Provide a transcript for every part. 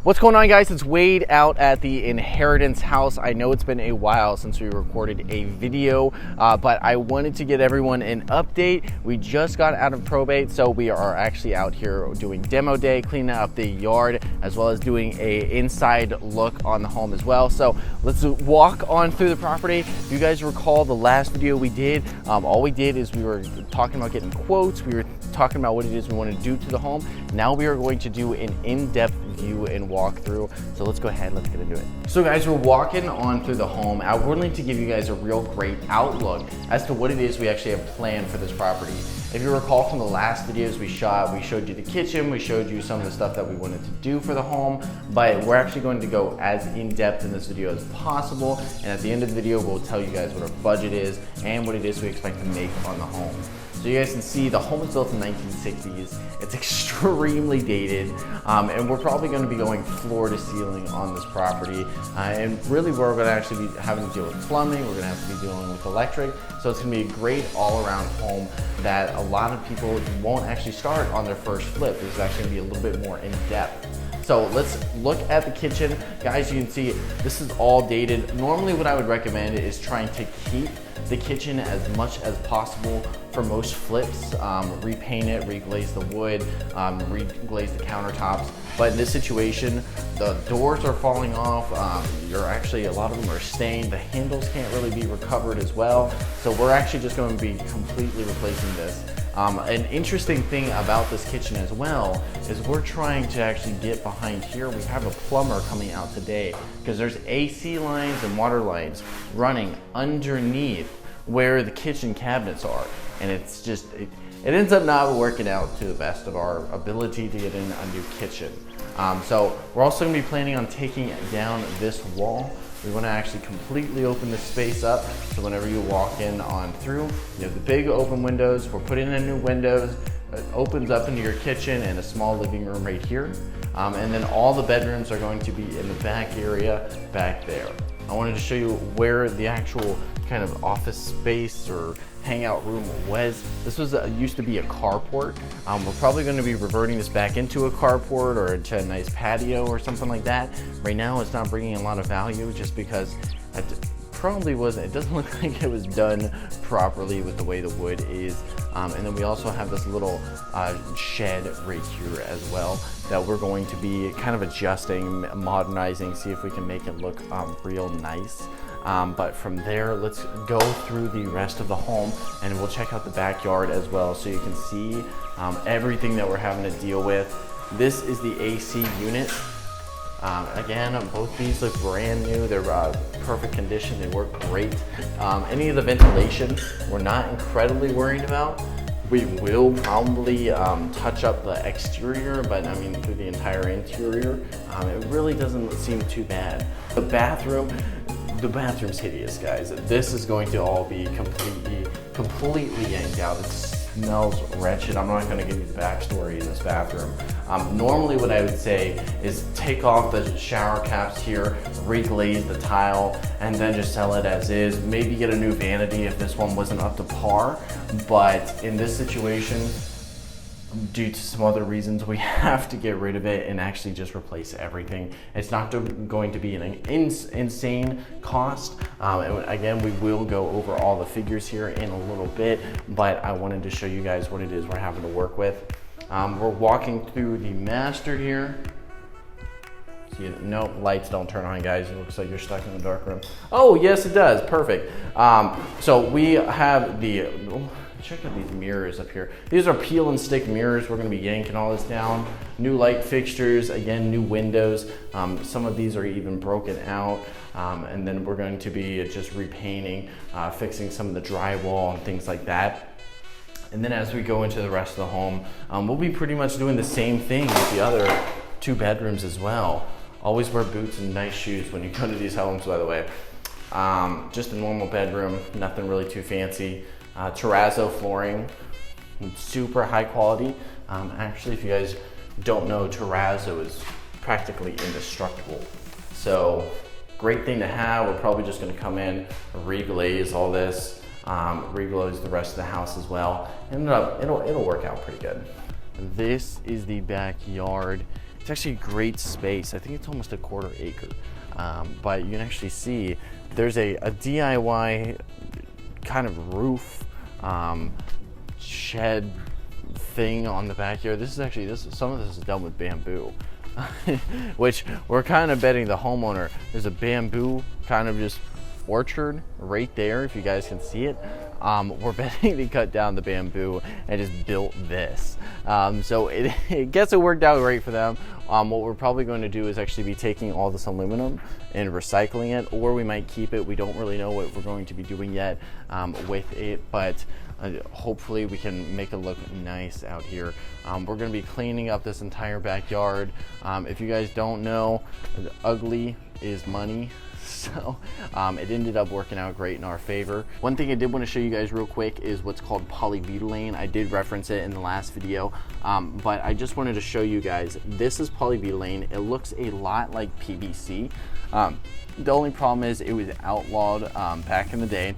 What's going on, guys? It's Wade out at the inheritance house. I know it's been a while since we recorded a video, but I wanted to get everyone an update. We just got out of probate, so we are actually out here doing demo day, cleaning up the yard, as well as doing a inside look on the home as well. So let's walk on through the property. If you guys recall the last video we did, all we did is we were talking about getting quotes. We were talking about what it is we want to do to the home. Now we are going to do an in-depth view and walk through. So let's go ahead, let's get into it. So guys, we're walking on through the home. I wanted to give you guys a real great outlook as to what it is we actually have planned for this property. If you recall from the last videos we shot, we showed you the kitchen, we showed you some of the stuff that we wanted to do for the home, but we're actually going to go as in-depth in this video as possible. And at the end of the video, we'll tell you guys what our budget is and what it is we expect to make on the home. So you guys can see the home was built in the 1960s. It's extremely dated, and we're probably going to be going floor to ceiling on this property. And really we're going to actually be having to deal with plumbing, we're going to have to be dealing with electric. So it's going to be a great all-around home that a lot of people won't actually start on their first flip. This is actually going to be a little bit more in-depth. So let's look at the kitchen. Guys, you can see this is all dated. Normally what I would recommend is trying to keep the kitchen as much as possible for most flips. Repaint it, reglaze the wood, reglaze the countertops. But in this situation, the doors are falling off. A lot of them are stained. The handles can't really be recovered as well. So we're actually just going to be completely replacing this. An interesting thing about this kitchen as well is we're trying to actually get behind here. We have a plumber coming out today because there's AC lines and water lines running underneath where the kitchen cabinets are. And it's just, it ends up not working out to the best of our ability to get in a new kitchen. So we're also going to be planning on taking down this wall. We want to actually completely open this space up, so whenever you walk in on through, you have the big open windows. We're putting in new windows. It opens up into your kitchen and a small living room right here. And then all the bedrooms are going to be in the back area back there. I wanted to show you where the actual kind of office space or hangout room was. This was used to be a carport. We're probably going to be reverting this back into a carport or into a nice patio or something like that. Right now it's not bringing a lot of value just because it probably wasn't, it doesn't look like it was done properly with the way the wood is. And then we also have this little shed right here as well that we're going to be kind of adjusting, modernizing, see if we can make it look real nice. But from there, let's go through the rest of the home and we'll check out the backyard as well so you can see everything that we're having to deal with. This is the AC unit. Again, both these look brand new. They're perfect condition. They work great. Any of the ventilation, we're not incredibly worried about. We will probably touch up the exterior, but I mean through the entire interior, it really doesn't seem too bad. The bathroom's hideous, guys. This is going to all be completely yanked out. It smells wretched. I'm not gonna give you the backstory in this bathroom. Normally what I would say is take off the shower caps here, reglaze the tile, and then just sell it as is. Maybe get a new vanity if this one wasn't up to par. But in this situation, due to some other reasons, we have to get rid of it and actually just replace everything. It's not going to be an insane cost. And again, we will go over all the figures here in a little bit, but I wanted to show you guys what it is we're having to work with. We're walking through the master here. See, no, lights don't turn on, guys. It looks like you're stuck in the dark room. Oh, yes, it does. Perfect. So we have check out these mirrors up here. These are peel and stick mirrors. We're going to be yanking all this down. New light fixtures, again, new windows. Some of these are even broken out. And then we're going to be just repainting, fixing some of the drywall and things like that. And then as we go into the rest of the home, we'll be pretty much doing the same thing with the other two bedrooms as well. Always wear boots and nice shoes when you go to these homes, by the way. Just a normal bedroom, nothing really too fancy. Terrazzo flooring, super high quality. Actually, if you guys don't know, terrazzo is practically indestructible. So great thing to have. We're probably just gonna come in, reglaze all this, reglaze the rest of the house as well. And it'll work out pretty good. This is the backyard. It's actually a great space. I think it's almost a 1/4 acre. But you can actually see there's a DIY kind of roof shed thing on the backyard. Some of this is done with bamboo. Which we're kind of betting the homeowner, there's a bamboo kind of just orchard right there, if you guys can see it. We're betting they cut down the bamboo and just built this. So it gets it worked out great for them. What we're probably going to do is actually be taking all this aluminum and recycling it, or we might keep it. We don't really know what we're going to be doing yet with it, but hopefully we can make it look nice out here. We're going to be cleaning up this entire backyard. If you guys don't know, ugly is money. So it ended up working out great in our favor. One thing I did want to show you guys real quick is what's called polybutylene. I did reference it in the last video, but I just wanted to show you guys, this is polybutylene. It looks a lot like PVC. The only problem is it was outlawed back in the day,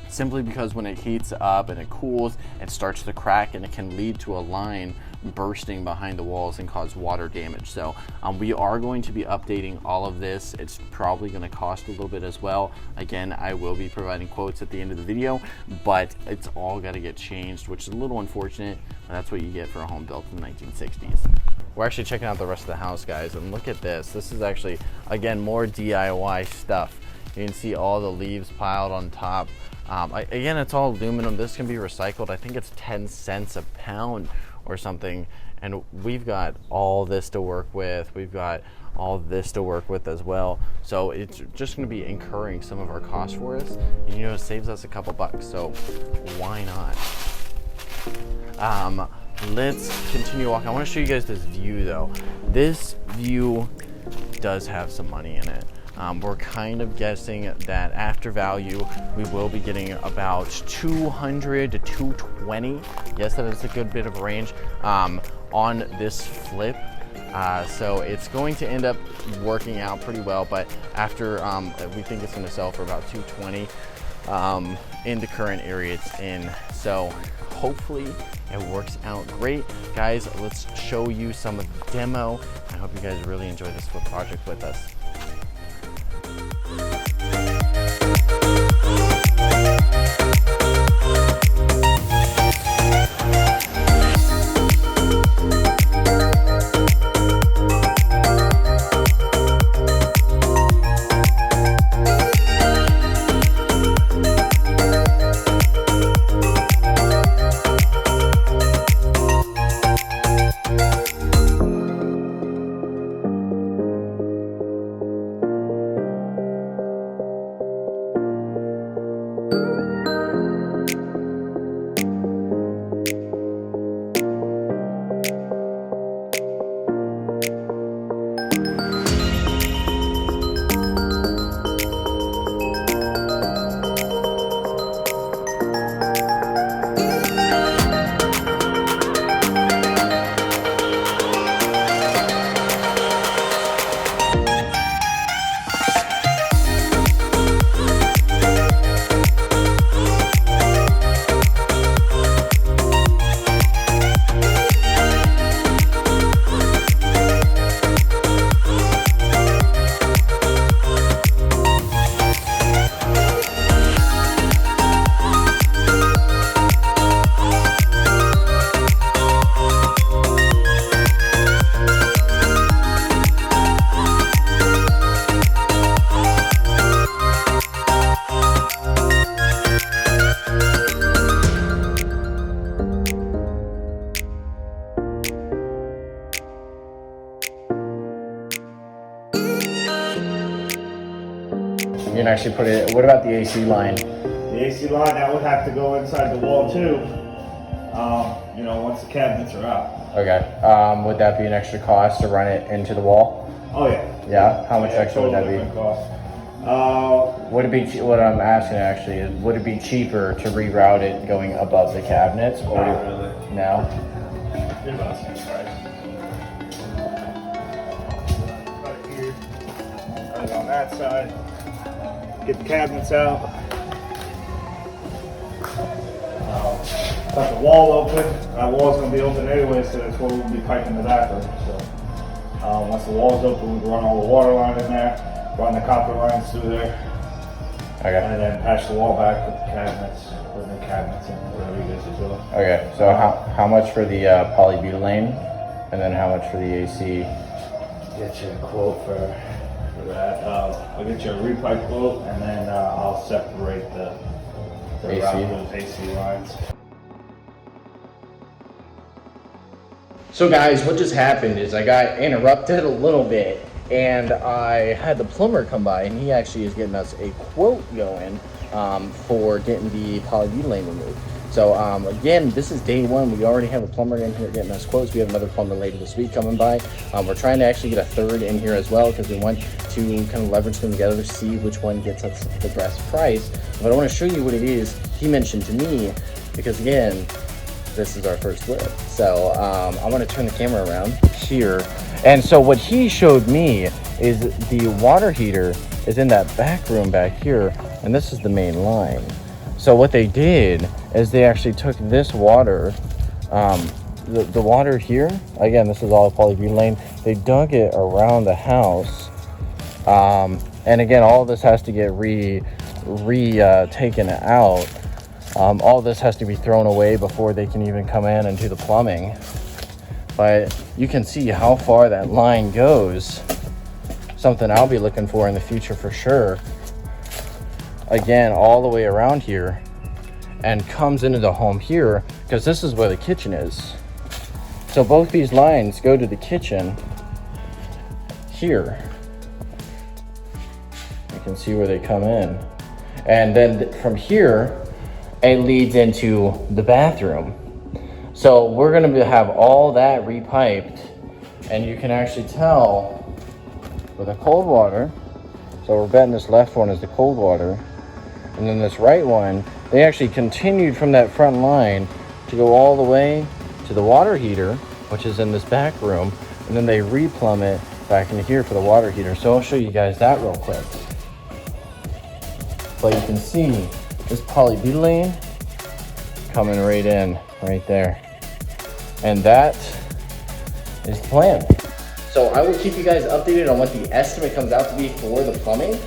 simply because when it heats up and it cools, it starts to crack and it can lead to a line bursting behind the walls and cause water damage. So we are going to be updating all of this. It's probably going to cost a little bit as well. Again, I will be providing quotes at the end of the video, but it's all got to get changed, which is a little unfortunate. That's what you get for a home built in the 1960s. We're actually checking out the rest of the house, guys, and look at this. This is actually, again, more DIY stuff. You can see all the leaves piled on top. Again, it's all aluminum. This can be recycled. I think it's 10 cents a pound or something. And we've got all this to work with. We've got all this to work with as well. So it's just going to be incurring some of our costs for us. And, you know, it saves us a couple bucks. So why not? Let's continue walking. I want to show you guys this view though. This view does have some money in it. We're kind of guessing that after value, we will be getting about 200 to 220. Yes, that is a good bit of range on this flip. So it's going to end up working out pretty well, but after we think it's going to sell for about 220 in the current area it's in. So hopefully it works out great. Guys, let's show you some of the demo. I hope you guys really enjoy this project with us. You can actually put it, what about the AC line? The AC line, that would have to go inside the wall too, you know, once the cabinets are out. Okay, would that be an extra cost to run it into the wall? Oh yeah. Yeah, how much extra would that be? Cost. Would it be, what I'm asking actually is, would it be cheaper to reroute it going above the cabinets? Or Not really. No? They're about the same price. Right here, right on that side. Get the cabinets out. Cut the wall open. That wall's gonna be open anyway, so that's where we'll be piping the bathroom. So Once the wall's open, we run all the water line in there, run the copper lines through there, Okay. and then patch the wall back with the cabinets, put new cabinets in, whatever you guys are doing. Okay, so how much for the polybutylene, and then how much for the AC? Get you a quote for that. I'll get you a repipe quote, and then I'll separate the AC? those AC lines. So guys, what just happened is I got interrupted a little bit, and I had the plumber come by, and he actually is getting us a quote going for getting the polybutylene removed. So again, this is day one. We already have a plumber in here getting us quotes. We have another plumber later this week coming by. We're trying to actually get a third in here as well, because we want to kind of leverage them together, see which one gets us the best price. But I want to show you what it is he mentioned to me, because again, this is our first flip. So I want to turn the camera around here. And so what he showed me is the water heater is in that back room back here, and this is the main line. So what they did is they actually took this water, the water here, again, this is all polybutylene, they dug it around the house. And again, all this has to get taken out. All this has to be thrown away before they can even come in and do the plumbing. But you can see how far that line goes. Something I'll be looking for in the future for sure. Again, all the way around here, and comes into the home here, because this is where the kitchen is. So both these lines go to the kitchen here. You can see where they come in. And then from here, it leads into the bathroom. So we're gonna have all that repiped, and you can actually tell with the cold water. So we're betting this left one is the cold water, and then this right one, they actually continued from that front line to go all the way to the water heater, which is in this back room, and then they replumb it back into here for the water heater. So I'll show you guys that real quick. But you can see this polybutylene coming right in, right there. And that is the plan. So I will keep you guys updated on what the estimate comes out to be for the plumbing.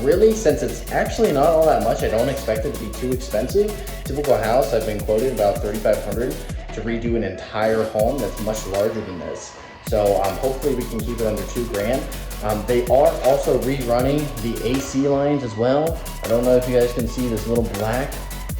Really, since it's actually not all that much, I don't expect it to be too expensive. Typical house, I've been quoted about $3,500 to redo an entire home that's much larger than this. So hopefully we can keep it under $2,000. They are also rerunning the AC lines as well. I don't know if you guys can see this little black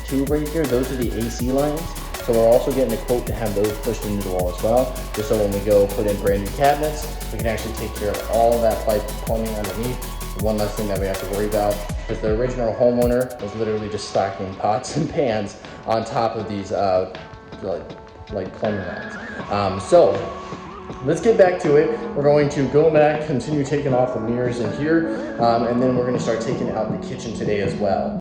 tube right here. Those are the AC lines. So we're also getting a quote to have those pushed into the wall as well, just so when we go put in brand new cabinets, we can actually take care of all that pipe plumbing underneath. One less thing that we have to worry about, because the original homeowner was literally just stocking pots and pans on top of these like plumbing lines. So let's get back to it. We're going to go back, continue taking off the mirrors in here, and then we're going to start taking out the kitchen today as well.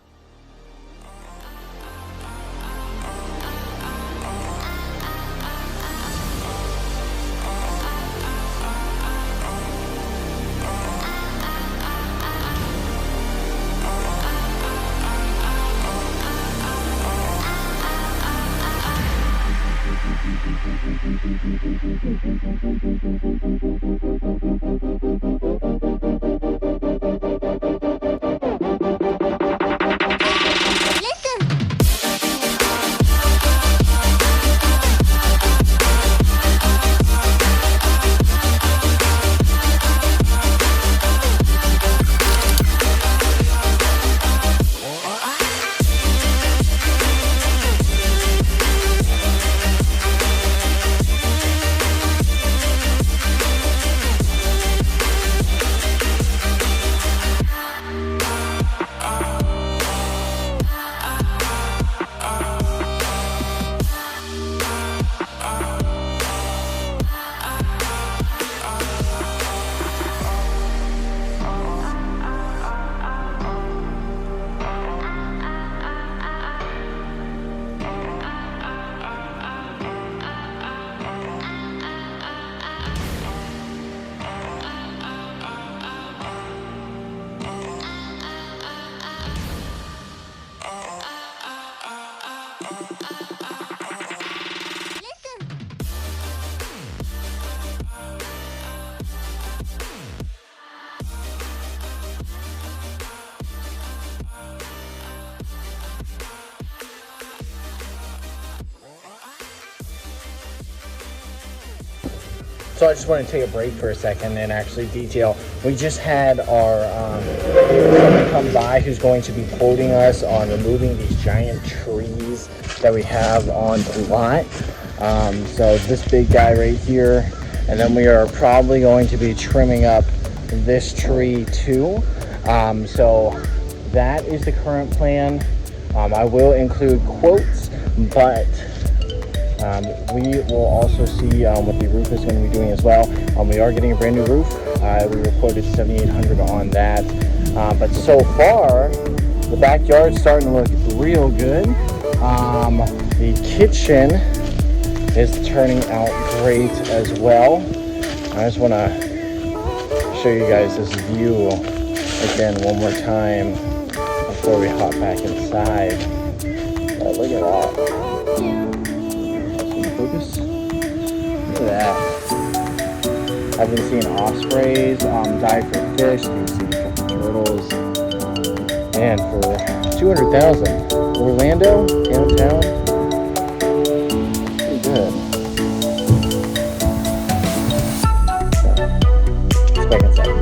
So I just want to take a break for a second and actually detail. We just had our someone come by who's going to be quoting us on removing these giant trees that we have on the lot. So this big guy right here, and then we are probably going to be trimming up this tree too. So that is the current plan. I will include quotes, but we will also see what the roof is going to be doing as well. We are getting a brand new roof. We reported $7,800 on that. But so far, the backyard's starting to look real good. The kitchen is turning out great as well. I just want to show you guys this view again one more time before we hop back inside. Look at that. Focus. Look at that. I've been seeing ospreys, dive for fish, you see turtles, and for $200,000, Orlando, downtown, pretty good. Let's back inside.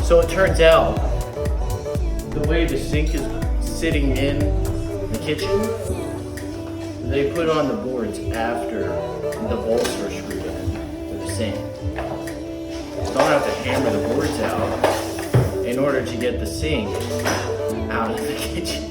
So it turns out the way the sink is sitting in the kitchen, they put on the boards after the bolts were screwed in to the sink. So I'll have to hammer the boards out in order to get the sink out of the kitchen.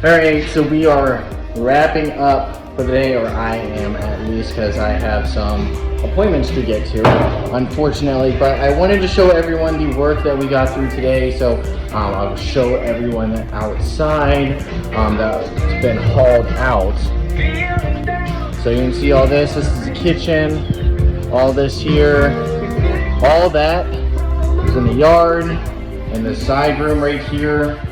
Alright, so we are wrapping up for the day, or I am at least, because I have some appointments to get to, unfortunately. But I wanted to show everyone the work that we got through today, so I'll show everyone outside that's been hauled out. So you can see all this. This is the kitchen, all this here, all that is in the yard, and the side room right here.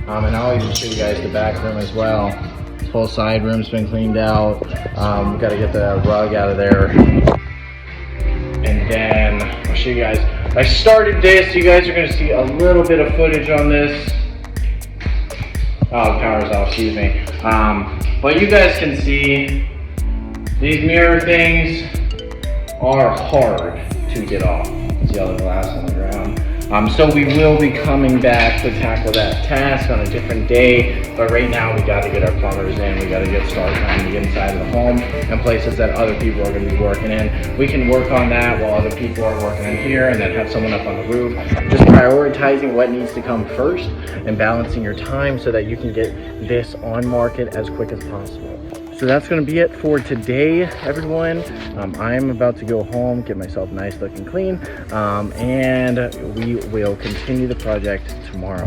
And I'll even show you guys the back room as well. This whole side room's been cleaned out. We got to get the rug out of there. And then I'll show you guys. I started this. You guys are going to see a little bit of footage on this. Oh, the power's off, excuse me. But you guys can see these mirror things are hard to get off. See all the glass on the ground. So we will be coming back to tackle that task on a different day, but right now we got to get our plumbers in, we got to get started trying to get inside of the home and places that other people are going to be working in. We can work on that while other people are working in here, and then have someone up on the roof. Just prioritizing what needs to come first and balancing your time so that you can get this on market as quick as possible. So that's going to be it for today, everyone. I'm about to go home, get myself nice looking clean, and we will continue the project tomorrow.